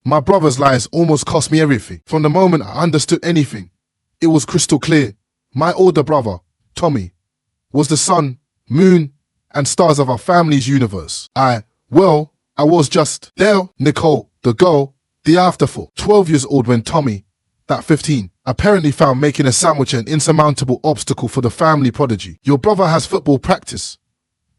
My brother's lies almost cost me everything. From the moment I understood anything, it was crystal clear. My older brother, Tommy, was the sun, moon, and stars of our family's universe. I was just there. Nicole, the girl, the afterthought. 12 years old when Tommy, that 15, apparently found making a sandwich an insurmountable obstacle for the family prodigy. Your brother has football practice,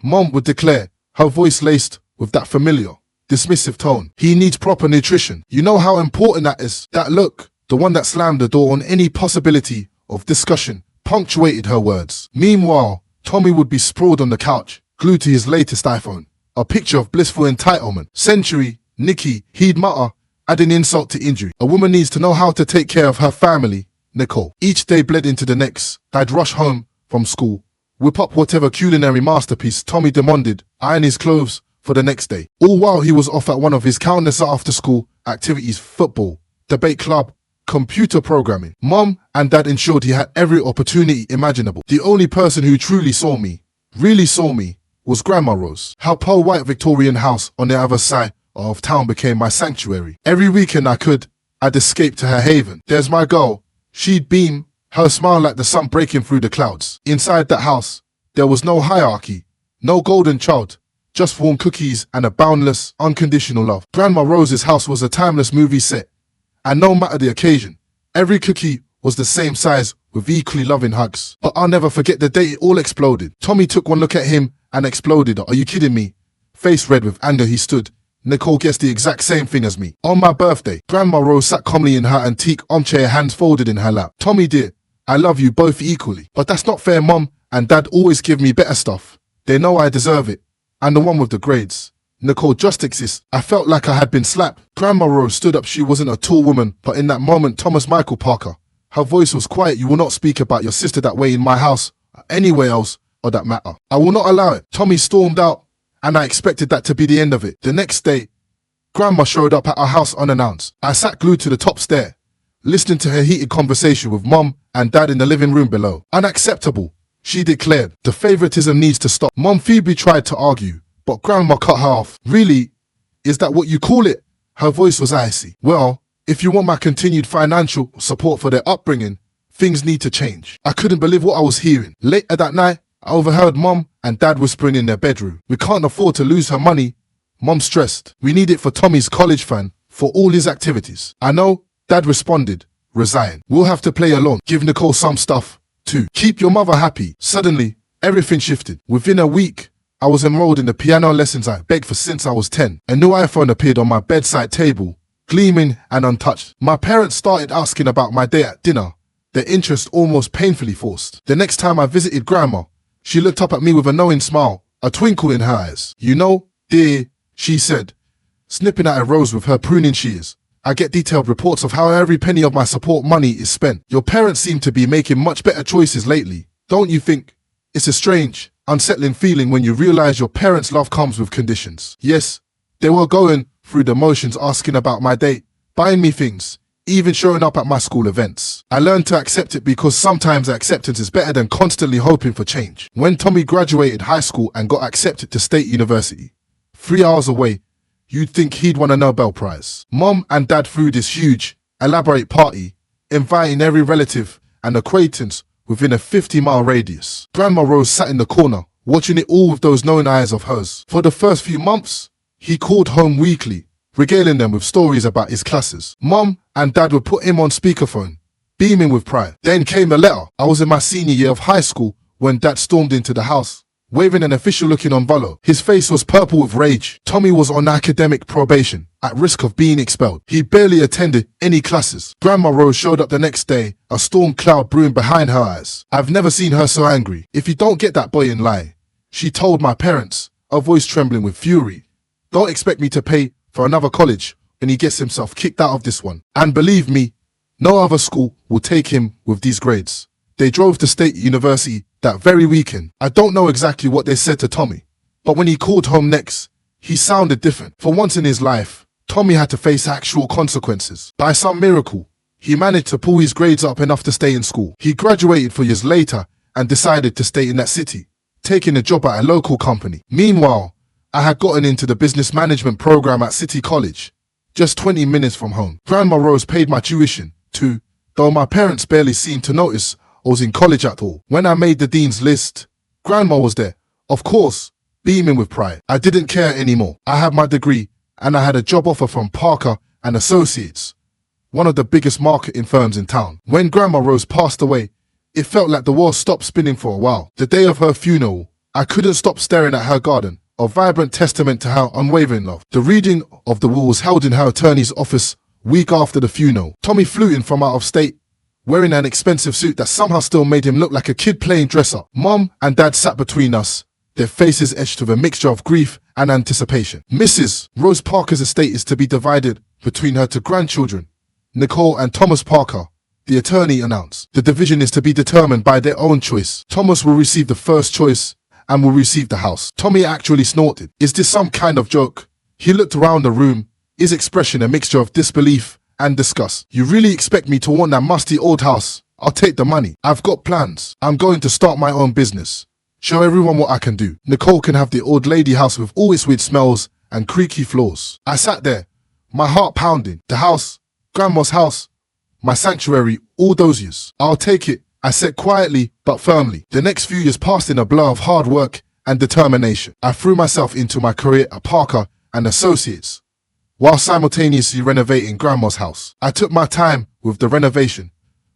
Mom would declare, her voice laced with that familiar, dismissive tone. He needs proper nutrition. You know how important that is. That look, the one that slammed the door on any possibility of discussion, punctuated her words. Meanwhile, Tommy would be sprawled on the couch, glued to his latest iPhone. A picture of blissful entitlement. Century, Nikki, he'd mutter, adding insult to injury. A woman needs to know how to take care of her family, Nicole. Each day bled into the next. I'd rush home from school, whip up whatever culinary masterpiece Tommy demanded, iron his clothes for the next day. All while he was off at one of his countless after-school activities: football, debate club, computer programming. Mom and Dad ensured he had every opportunity imaginable. The only person who truly saw me, really saw me, was Grandma Rose. Her pearl white Victorian house on the other side of town became my sanctuary. Every weekend I'd escape to her haven. There's my girl. She'd beam, her smile like the sun breaking through the clouds. Inside that house, there was no hierarchy, no golden child, just warm cookies and a boundless, unconditional love. Grandma Rose's house was a timeless movie set, and no matter the occasion, every cookie was the same size with equally loving hugs. But I'll never forget the day it all exploded. Tommy took one look at him and exploded. Are you kidding me? Face red with anger he stood. Nicole guessed the exact same thing as me. On my birthday, Grandma Rose sat calmly in her antique armchair, hands folded in her lap. Tommy dear, I love you both equally. But that's not fair. Mom and Dad always give me better stuff. They know I deserve it. And the one with the grades. Nicole just exists. I felt like I had been slapped. Grandma Rose stood up. She wasn't a tall woman, but in that moment, Thomas Michael Parker. Her voice was quiet. You will not speak about your sister that way in my house, or anywhere else, or that matter. I will not allow it. Tommy stormed out, and I expected that to be the end of it. The next day, Grandma showed up at our house unannounced. I sat glued to the top stair, listening to her heated conversation with Mom and Dad in the living room below. Unacceptable, she declared. The favoritism needs to stop. Mom feebly tried to argue, but Grandma cut her off. Really? Is that what you call it? Her voice was icy. Well, if you want my continued financial support for their upbringing, things need to change. I couldn't believe what I was hearing. Later that night, I overheard Mom and Dad whispering in their bedroom. We can't afford to lose her money. Mom stressed. We need it for Tommy's college fund, for all his activities. I know, Dad responded, resign. We'll have to play along. Give Nicole some stuff, too. Keep your mother happy. Suddenly, everything shifted. Within a week, I was enrolled in the piano lessons I begged for since I was 10. A new iPhone appeared on my bedside table, gleaming and untouched. My parents started asking about my day at dinner, their interest almost painfully forced. The next time I visited Grandma, she looked up at me with a knowing smile, a twinkle in her eyes. You know, dear, she said, snipping at a rose with her pruning shears, I get detailed reports of how every penny of my support money is spent. Your parents seem to be making much better choices lately. Don't you think? It's a strange, unsettling feeling when you realize your parents' love comes with conditions. Yes, they were going through the motions, asking about my date, buying me things, even showing up at my school events. I learned to accept it because sometimes acceptance is better than constantly hoping for change. When Tommy graduated high school and got accepted to State University, 3 hours away, you'd think he'd won a Nobel Prize. Mom and Dad threw this huge, elaborate party, inviting every relative and acquaintance within a 50-mile radius. Grandma Rose sat in the corner, watching it all with those knowing eyes of hers. For the first few months, he called home weekly, regaling them with stories about his classes. Mom and Dad would put him on speakerphone, beaming with pride. Then came the letter. I was in my senior year of high school when Dad stormed into the house, waving an official-looking envelope. His face was purple with rage. Tommy was on academic probation, at risk of being expelled. He barely attended any classes. Grandma Rose showed up the next day, a storm cloud brewing behind her eyes. I've never seen her so angry. If you don't get that boy in line, she told my parents, her voice trembling with fury, don't expect me to pay for another college when he gets himself kicked out of this one. And believe me, no other school will take him with these grades. They drove to State University that very weekend. I don't know exactly what they said to Tommy, but when he called home next, he sounded different. For once in his life, Tommy had to face actual consequences. By some miracle, he managed to pull his grades up enough to stay in school. He graduated 4 years later and decided to stay in that city, taking a job at a local company. Meanwhile, I had gotten into the business management program at City College, just 20 minutes from home. Grandma Rose paid my tuition too, though my parents barely seemed to notice I was in college at all. When I made the dean's list, Grandma was there, of course, beaming with pride. I didn't care anymore. I had my degree, and I had a job offer from Parker and Associates, one of the biggest marketing firms in town. When Grandma Rose passed away, it felt like the world stopped spinning for a while. The day of her funeral, I couldn't stop staring at her garden, a vibrant testament to her unwavering love. The reading of the will was held in her attorney's office week after the funeral. Tommy flew in from out of state, wearing an expensive suit that somehow still made him look like a kid playing dress-up. Mom and Dad sat between us, their faces etched with a mixture of grief and anticipation. Mrs. Rose Parker's estate is to be divided between her two grandchildren, Nicole and Thomas Parker, the attorney announced. The division is to be determined by their own choice. Thomas will receive the first choice and will receive the house. Tommy actually snorted. Is this some kind of joke? He looked around the room, his expression a mixture of disbelief and disgust. You really expect me to want that musty old house? I'll take the money. I've got plans. I'm going to start my own business. Show everyone what I can do. Nicole can have the old lady house with all its weird smells and creaky floors. I sat there, my heart pounding. The house, Grandma's house, my sanctuary, all those years. I'll take it, I said quietly but firmly. The next few years passed in a blur of hard work and determination. I threw myself into my career at Parker and Associates, while simultaneously renovating Grandma's house. I took my time with the renovation,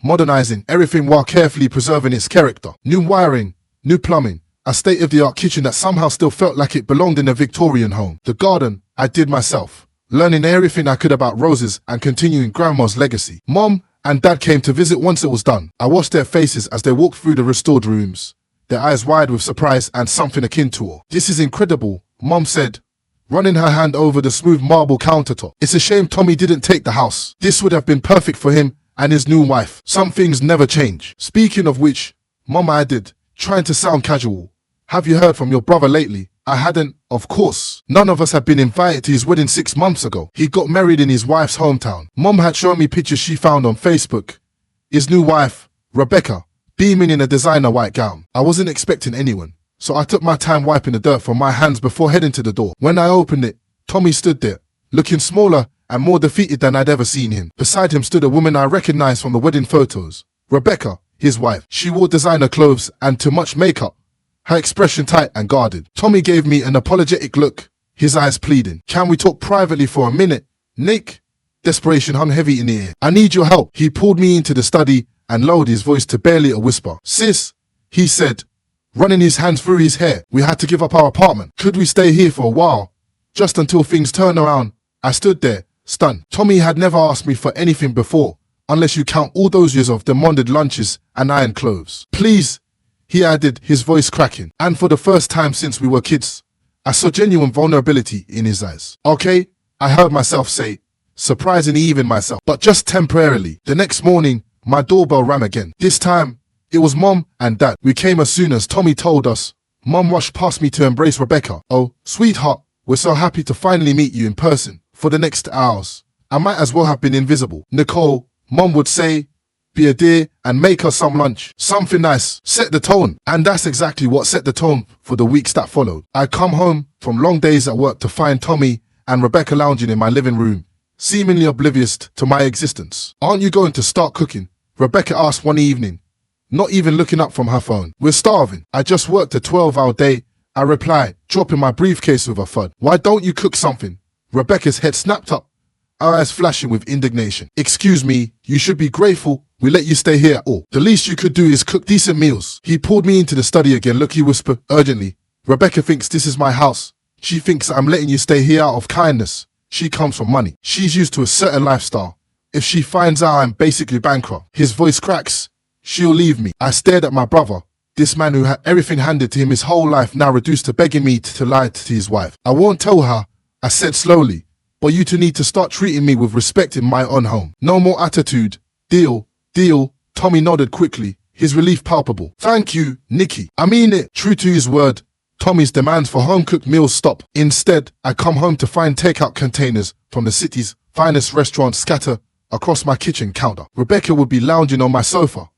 modernizing everything while carefully preserving its character. New wiring, new plumbing, a state-of-the-art kitchen that somehow still felt like it belonged in a Victorian home. The garden, I did myself, learning everything I could about roses and continuing Grandma's legacy. Mom and Dad came to visit once it was done. I watched their faces as they walked through the restored rooms, their eyes wide with surprise and something akin to awe. This is incredible, Mom said, running her hand over the smooth marble countertop. It's a shame Tommy didn't take the house. This would have been perfect for him and his new wife. Some things never change. Speaking of which, Mom added, trying to sound casual, have you heard from your brother lately? I hadn't, of course. None of us had been invited to his wedding 6 months ago. He got married in his wife's hometown. Mom had shown me pictures she found on Facebook. His new wife, Rebecca, beaming in a designer white gown. I wasn't expecting anyone, so I took my time wiping the dirt from my hands before heading to the door. When I opened it, Tommy stood there, looking smaller and more defeated than I'd ever seen him. Beside him stood a woman I recognized from the wedding photos, Rebecca, his wife. She wore designer clothes and too much makeup, her expression tight and guarded. Tommy gave me an apologetic look, his eyes pleading. Can we talk privately for a minute, Nick? Desperation hung heavy in the air. I need your help. He pulled me into the study and lowered his voice to barely a whisper. Sis, he said, running his hands through his hair. We had to give up our apartment. Could we stay here for a while? Just until things turned around. I stood there, stunned. Tommy had never asked me for anything before, unless you count all those years of demanded lunches and iron clothes. Please, he added, his voice cracking. And for the first time since we were kids, I saw genuine vulnerability in his eyes. Okay, I heard myself say, surprisingly even myself, but just temporarily. The next morning, my doorbell rang again. This time, it was Mom and Dad. We came as soon as Tommy told us. Mom rushed past me to embrace Rebecca. Oh, sweetheart, we're so happy to finally meet you in person. For the next hours, I might as well have been invisible. Nicole, Mom would say, be a dear and make her some lunch. Something nice. Set the tone. And that's exactly what set the tone for the weeks that followed. I'd come home from long days at work to find Tommy and Rebecca lounging in my living room, seemingly oblivious to my existence. Aren't you going to start cooking? Rebecca asked one evening, not even looking up from her phone. We're starving. I just worked a 12-hour day, I replied, dropping my briefcase with a thud. Why don't you cook something? Rebecca's head snapped up, her eyes flashing with indignation. Excuse me, you should be grateful we let you stay here at all. The least you could do is cook decent meals. He pulled me into the study again. Look, he whispered urgently. Rebecca thinks this is my house. She thinks I'm letting you stay here out of kindness. She comes from money. She's used to a certain lifestyle. If she finds out I'm basically bankrupt, his voice cracks, she'll leave me. I stared at my brother, this man who had everything handed to him his whole life, now reduced to begging me to lie to his wife. I won't tell her, I said slowly, but you two need to start treating me with respect in my own home. No more attitude. Deal. Deal. Tommy nodded quickly, his relief palpable. Thank you, Nikki. I mean it. True to his word, Tommy's demands for home-cooked meals stop. Instead, I come home to find takeout containers from the city's finest restaurants scatter across my kitchen counter. Rebecca would be lounging on my sofa,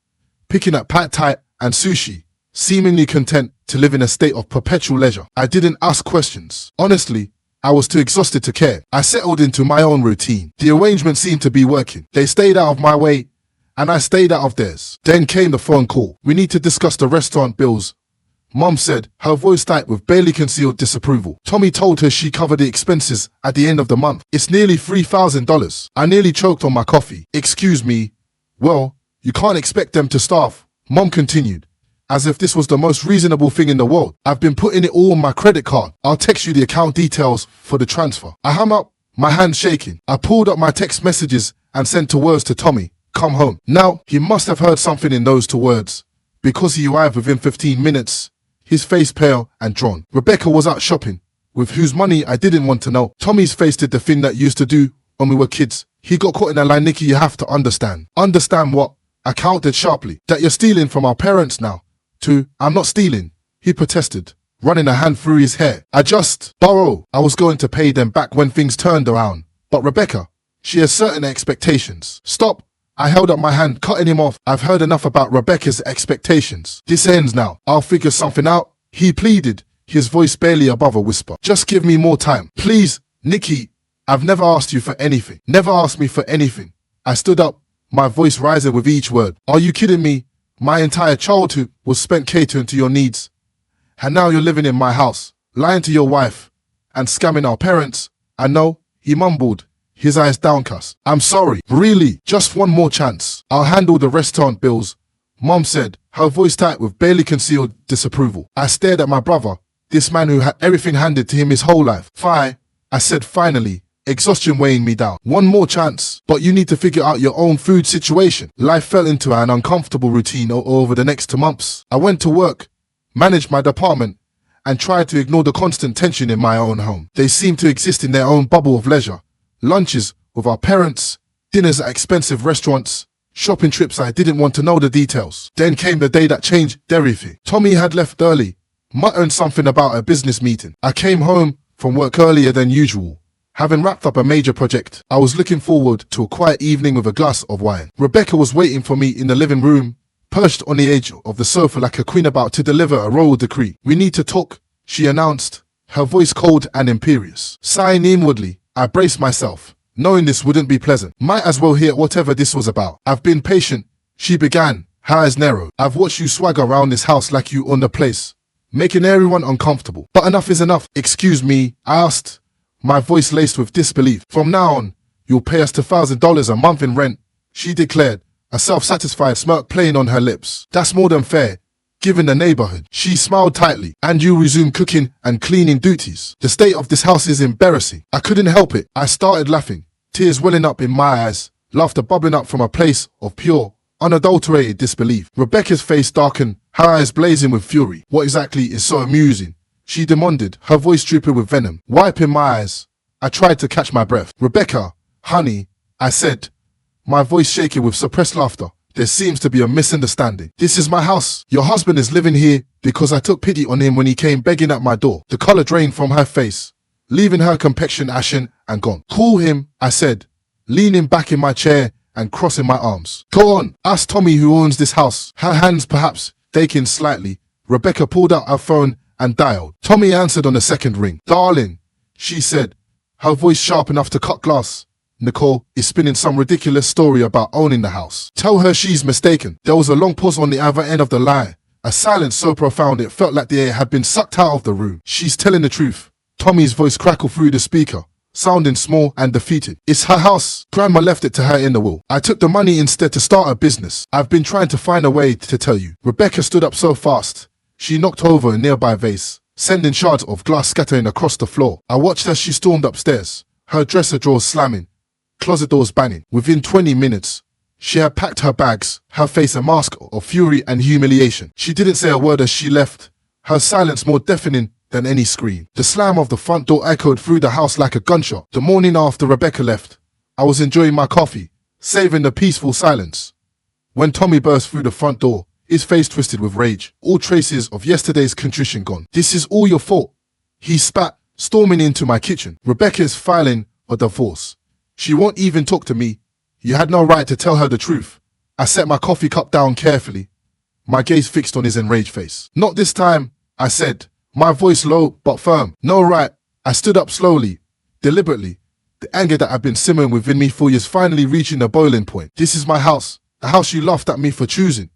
picking up pad thai and sushi, seemingly content to live in a state of perpetual leisure. I didn't ask questions. Honestly, I was too exhausted to care. I settled into my own routine. The arrangement seemed to be working. They stayed out of my way, and I stayed out of theirs. Then came the phone call. We need to discuss the restaurant bills, Mom said, her voice tight with barely concealed disapproval. Tommy told her she covered the expenses at the end of the month. It's nearly $3,000. I nearly choked on my coffee. Excuse me. Well, you can't expect them to starve, Mom continued, as if this was the most reasonable thing in the world. I've been putting it all on my credit card. I'll text you the account details for the transfer. I hung up, my hands shaking. I pulled up my text messages and sent two words to Tommy. Come home. Now, he must have heard something in those two words, because he arrived within 15 minutes. His face pale and drawn. Rebecca was out shopping, with whose money I didn't want to know. Tommy's face did the thing that used to do when we were kids. He got caught in a lie. Nikki, you have to understand. Understand what? I countered sharply. That you're stealing from our parents now. I'm not stealing, he protested, running a hand through his hair. I just borrow. I was going to pay them back when things turned around. But Rebecca, she has certain expectations. Stop. I held up my hand, cutting him off. I've heard enough about Rebecca's expectations. This ends now. I'll figure something out, he pleaded, his voice barely above a whisper. Just give me more time. Please, Nikki, I've never asked you for anything. Never asked me for anything. I stood up, my voice rising with each word. Are you kidding me? My entire childhood was spent catering to your needs. And now you're living in my house, lying to your wife, and scamming our parents. I know, he mumbled, his eyes downcast. I'm sorry. Really? Just one more chance. I'll handle the restaurant bills, Mom said, her voice tight with barely concealed disapproval. I stared at my brother, this man who had everything handed to him his whole life. Fine, I said finally, exhaustion weighing me down. One more chance, but you need to figure out your own food situation. Life fell into an uncomfortable routine over the next 2 months. I went to work, managed my department, and tried to ignore the constant tension in my own home. They seemed to exist in their own bubble of leisure. Lunches with our parents, dinners at expensive restaurants, shopping trips I didn't want to know the details. Then came the day that changed everything. Tommy had left early, muttering something about a business meeting. I came home from work earlier than usual, having wrapped up a major project. I was looking forward to a quiet evening with a glass of wine. Rebecca was waiting for me in the living room, perched on the edge of the sofa like a queen about to deliver a royal decree. We need to talk, she announced, her voice cold and imperious. Sighing inwardly, I braced myself, knowing this wouldn't be pleasant. Might as well hear whatever this was about. I've been patient, she began, her eyes narrowed. I've watched you swagger around this house like you own the place, making everyone uncomfortable. But enough is enough. Excuse me, I asked, my voice laced with disbelief. From now on, you'll pay us $2,000 a month in rent, she declared, a self-satisfied smirk playing on her lips. That's more than fair, given the neighborhood. She smiled tightly. And you resume cooking and cleaning duties. The state of this house is embarrassing. I couldn't help it. I started laughing, tears welling up in my eyes, laughter bubbling up from a place of pure, unadulterated disbelief. Rebecca's face darkened, her eyes blazing with fury. What exactly is so amusing? She demanded, her voice dripping with venom. Wiping my eyes, I tried to catch my breath. Rebecca, honey, I said, my voice shaking with suppressed laughter. There seems to be a misunderstanding. This is my house. Your husband is living here because I took pity on him when he came begging at my door. The color drained from her face, leaving her complexion ashen and gone. Call him, I said, leaning back in my chair and crossing my arms. Go on, ask Tommy who owns this house. Her hands perhaps shaking slightly, Rebecca pulled out her phone and dialed. Tommy answered on the second ring. Darling, she said, her voice sharp enough to cut glass. Nicole is spinning some ridiculous story about owning the house. Tell her she's mistaken. There was a long pause on the other end of the line, a silence so profound it felt like the air had been sucked out of the room. She's telling the truth. Tommy's voice crackled through the speaker, sounding small and defeated. It's her house. Grandma left it to her in the will. I took the money instead to start a business. I've been trying to find a way to tell you. Rebecca stood up so fast, she knocked over a nearby vase, sending shards of glass scattering across the floor. I watched as she stormed upstairs, her dresser drawers slamming, closet doors banging. Within 20 minutes, she had packed her bags, her face a mask of fury and humiliation. She didn't say a word as she left, her silence more deafening than any scream. The slam of the front door echoed through the house like a gunshot. The morning after Rebecca left, I was enjoying my coffee, savoring the peaceful silence, when Tommy burst through the front door, his face twisted with rage, all traces of yesterday's contrition gone. This is all your fault, he spat, storming into my kitchen. Rebecca is filing a divorce. She won't even talk to me. You had no right to tell her the truth. I set my coffee cup down carefully, my gaze fixed on his enraged face. Not this time, I said, my voice low but firm. No right. I stood up slowly, deliberately, the anger that had been simmering within me for years finally reaching a boiling point. This is my house, a house you laughed at me for choosing,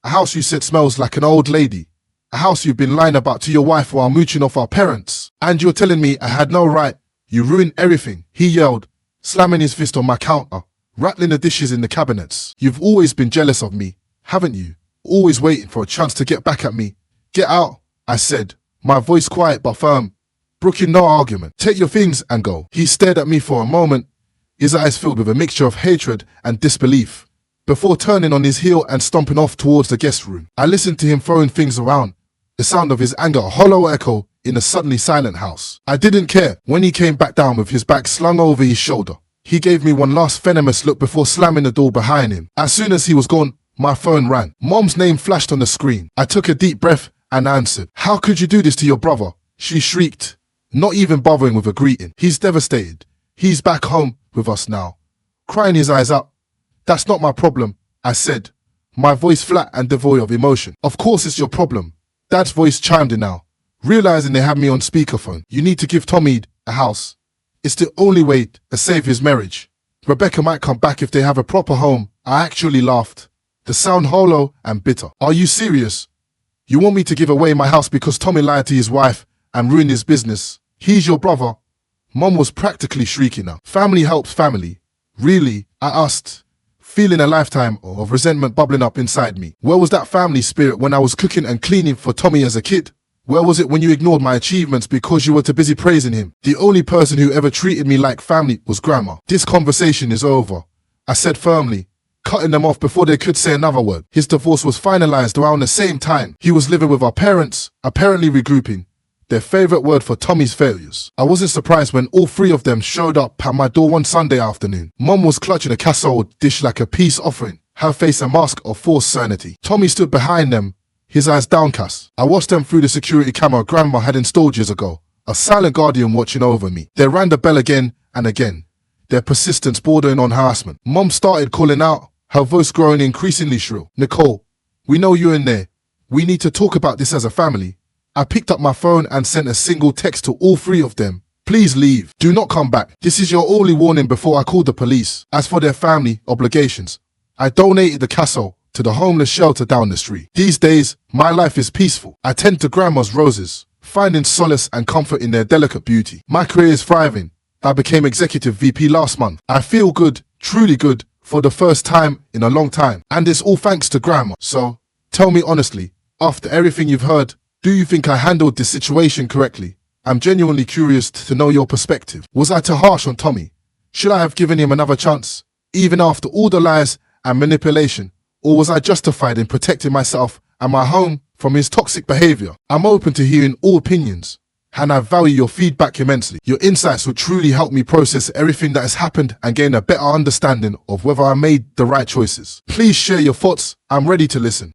a house you said smells like an old lady, a house you've been lying about to your wife while mooching off our parents. And you're telling me I had no right. You ruined everything, he yelled, slamming his fist on my counter, rattling the dishes in the cabinets. You've always been jealous of me, haven't you? Always waiting for a chance to get back at me. Get out, I said, my voice quiet but firm, brooking no argument. Take your things and go. He stared at me for a moment, his eyes filled with a mixture of hatred and disbelief, before turning on his heel and stomping off towards the guest room. I listened to him throwing things around, the sound of his anger a hollow echo in a suddenly silent house. I didn't care when he came back down with his back slung over his shoulder. He gave me one last venomous look before slamming the door behind him. As soon as he was gone, my phone rang. Mom's name flashed on the screen. I took a deep breath and answered. How could you do this to your brother? She shrieked, not even bothering with a greeting. He's devastated. He's back home with us now, crying his eyes out. That's not my problem, I said, my voice flat and devoid of emotion. Of course it's your problem. Dad's voice chimed in now, realizing they had me on speakerphone. You need to give Tommy a house. It's the only way to save his marriage. Rebecca might come back if they have a proper home. I actually laughed, the sound hollow and bitter. Are you serious? You want me to give away my house because Tommy lied to his wife and ruined his business? He's your brother. Mom was practically shrieking now. Family helps family. Really? I asked, feeling a lifetime of resentment bubbling up inside me. Where was that family spirit when I was cooking and cleaning for Tommy as a kid? Where was it when you ignored my achievements because you were too busy praising him? The only person who ever treated me like family was Grandma. This conversation is over, I said firmly, cutting them off before they could say another word. His divorce was finalized around the same time. He was living with our parents, apparently regrouping, their favorite word for Tommy's failures. I wasn't surprised when all three of them showed up at my door one Sunday afternoon. Mom was clutching a casserole dish like a peace offering, her face a mask of forced serenity. Tommy stood behind them, his eyes downcast. I watched them through the security camera Grandma had installed years ago, a silent guardian watching over me. They rang the bell again and again, their persistence bordering on harassment. Mom started calling out, her voice growing increasingly shrill. Nicole, we know you're in there. We need to talk about this as a family. I picked up my phone and sent a single text to all three of them. Please leave. Do not come back. This is your only warning before I call the police. As for their family obligations, I donated the castle to the homeless shelter down the street. These days, my life is peaceful. I tend to Grandma's roses, finding solace and comfort in their delicate beauty. My career is thriving. I became executive VP last month. I feel good, truly good, for the first time in a long time. And it's all thanks to Grandma. So, tell me honestly, after everything you've heard, do you think I handled this situation correctly? I'm genuinely curious to know your perspective. Was I too harsh on Tommy? Should I have given him another chance, even after all the lies and manipulation? Or was I justified in protecting myself and my home from his toxic behavior? I'm open to hearing all opinions, and I value your feedback immensely. Your insights will truly help me process everything that has happened and gain a better understanding of whether I made the right choices. Please share your thoughts. I'm ready to listen.